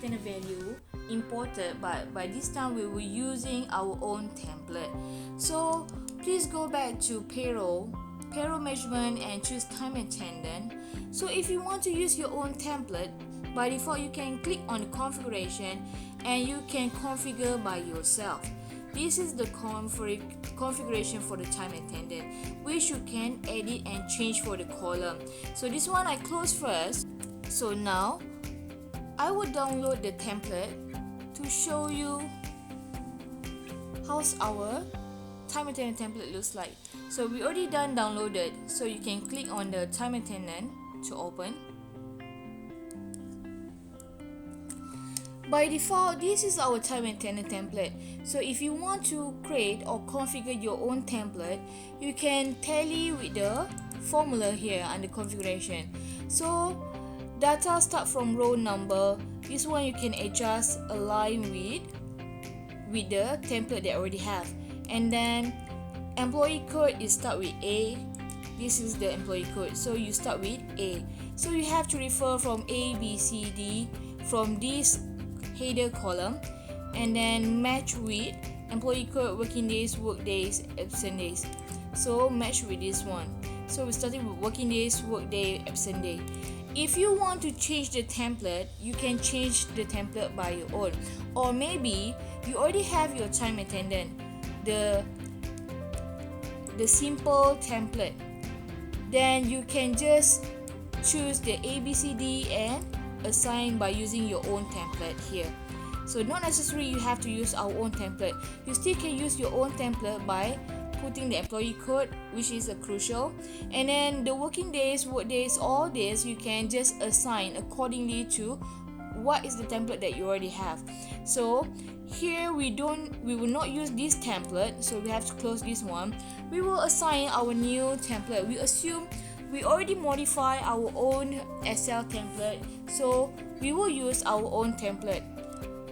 attendant value imported, but by this time we were using our own template. So please go back to payroll measurement and choose time attendant. So if you want to use your own template, by default you can click on configuration and you can configure by yourself. This is the configuration for the time attendant, which you can edit and change for the column. So this one I close first. So now I will download the template to show you how's our time attendant template looks like. So we already done downloaded, so you can click on the time attendant to open. By default, this is our time attendant template. So if you want to create or configure your own template, you can tally with the formula here under configuration. So data start from row number. This one you can adjust align with the template that I already have. And then employee code is start with A. This is the employee code, so you start with A. So you have to refer from A, B, C, D from this header column, and then match with employee code, working days, work days, absent days. So match with this one. So we're starting with working days, work day, absent day. If you want to change the template, you can change the template by your own, or maybe you already have your time attendant, the simple template. Then you can just choose the ABCD and assign by using your own template here. So not necessarily you have to use our own template. You still can use your own template by putting the employee code, which is a crucial, and then the working days, work days, all this you can just assign accordingly to what is the template that you already have. So here we will not use this template, so we have to close this one. We will assign our new template. We assume we already modify our own Excel template, so we will use our own template.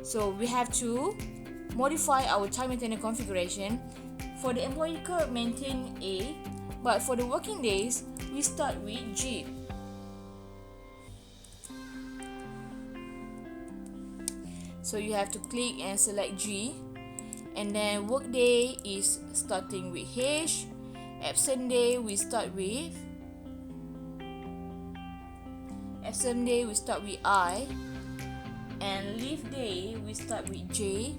So we have to modify our time attendant configuration. For the employee code, maintain A, but for the working days, we start with G. So you have to click and select G, and then work day is starting with H, absent day we start with I, and leave day we start with J,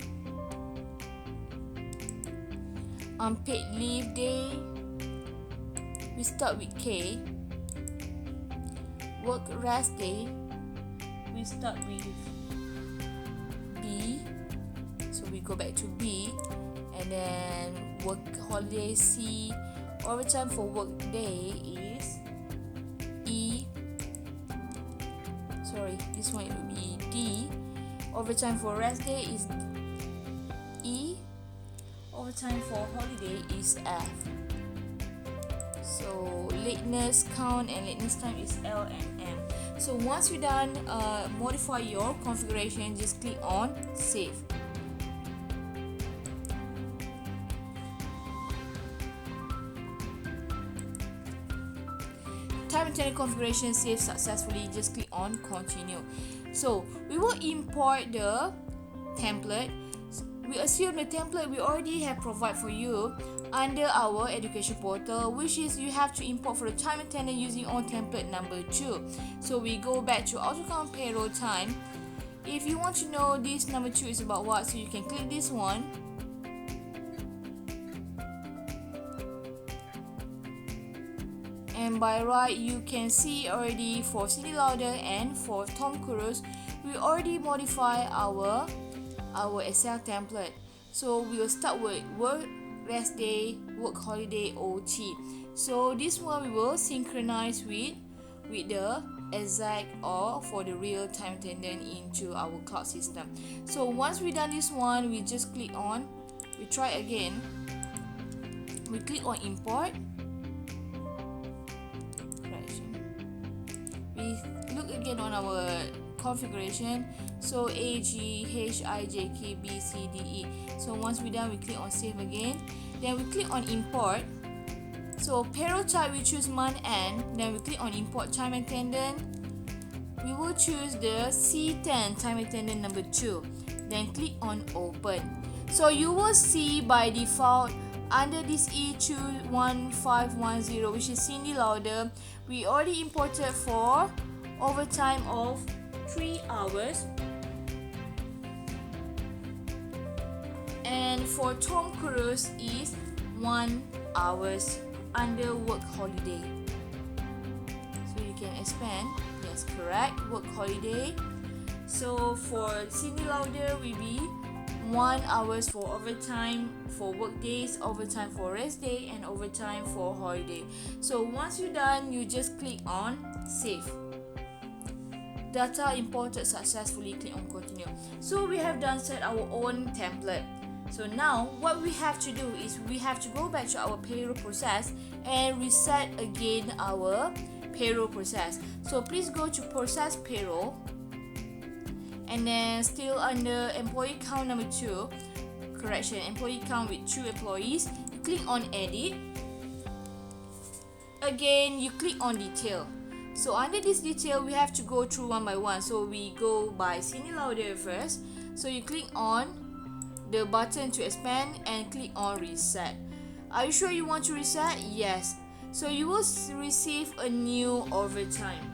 unpaid leave day we start with K, work rest day we start with B, so we go back to B, and then work holiday C, overtime for work day is E, this one it will be D, overtime for rest day is E, overtime for holiday is F. So lateness count and lateness time is L and M. So once you're done modify your configuration, just click on save. Time attendant configuration saved successfully, just click on continue. So we will import the template. We assume the template we already have provided for you under our education portal, which is you have to import for the time attendant using on template number 2. So we go back to AutoCount payroll time. If you want to know this number 2 is about what, so you can click this one. And by right you can see already for Cindy Lauder and for Tom Cruise, we already modify our Excel template. So we will start with work rest day, work holiday, OT. So this one we will synchronize with the exact or for the real time attendant into our cloud system. So once we done this one, we just click on, we try again, we click on import. We look again on our configuration, so A, G, H, I, J, K, B, C, D, E. So once we're done, we click on save again, then we click on import. So payroll type we choose month end, then we click on import time attendant, we will choose the C10 time attendant number 2. Then click on open. So you will see by default under this E21510, which is Cindy Lauder, we already imported for overtime of 3 hours. And for Tom Cruise is 1 hours under work holiday. So you can expand. Yes, correct. Work holiday. So for Cindy Lauder will be 1 hours for overtime for work days, overtime for rest day, and overtime for holiday. So once you're done, you just click on save. Data imported successfully. Click on continue. So we have done set our own template. So now what we have to do is we have to go back to our payroll process and reset again our payroll process. So please go to process payroll, and then still under employee count number 2, correction, employee count with 2 employees, you click on edit. Again, you click on detail. So under this detail, we have to go through one by one. So we go by Cindy Lauder first. So you click on the button to expand and click on reset. Are you sure you want to reset? Yes. So you will receive a new overtime.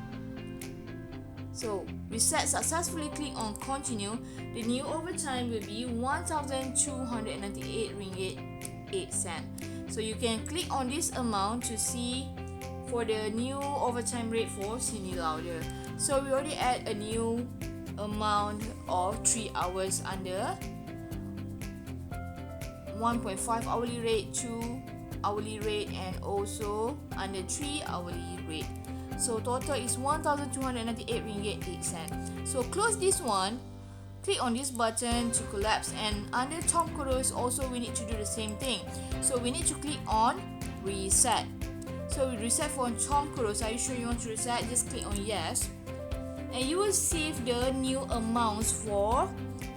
So reset successfully. Click on continue. The new overtime will be 1,298 ringgit 8 cent. So you can click on this amount to see for the new overtime rate for Cindy Lauder. So we already add a new amount of 3 hours under 1.5 hourly rate, 2 hourly rate, and also under 3 hourly rate. So total is 1,298 ringgit 8 cent. So close this one, click on this button to collapse, and under Tom Cruise also we need to do the same thing. So we need to click on reset. So we reset for Tom Cruise. Are you sure you want to reset? Just click on yes, and you will see the new amounts for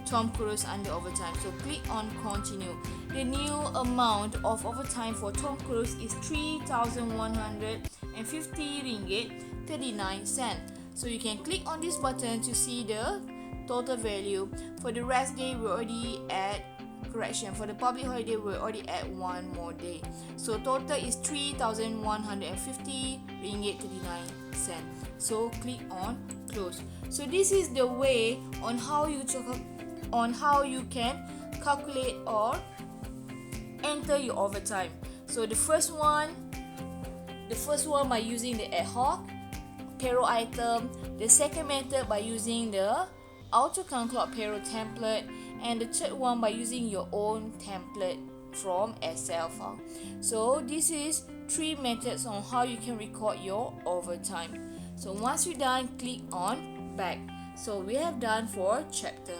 Tom Cruise under overtime. So click on continue. The new amount of overtime for Tom Cruise is 3,150 ringgit 39 cent. So you can click on this button to see the total value. For the rest day, we already add, correction, for the public holiday, we already add one more day. So total is 3,150 ringgit 39 cent. So click on close. So this is the way on how you can calculate or enter your overtime. So the first one by using the ad hoc payroll item, the second method by using the AutoCount Cloud payroll template, and the third one by using your own template from Excel file. So this is 3 methods on how you can record your overtime. So once you're done, click on back. So we have done for chapter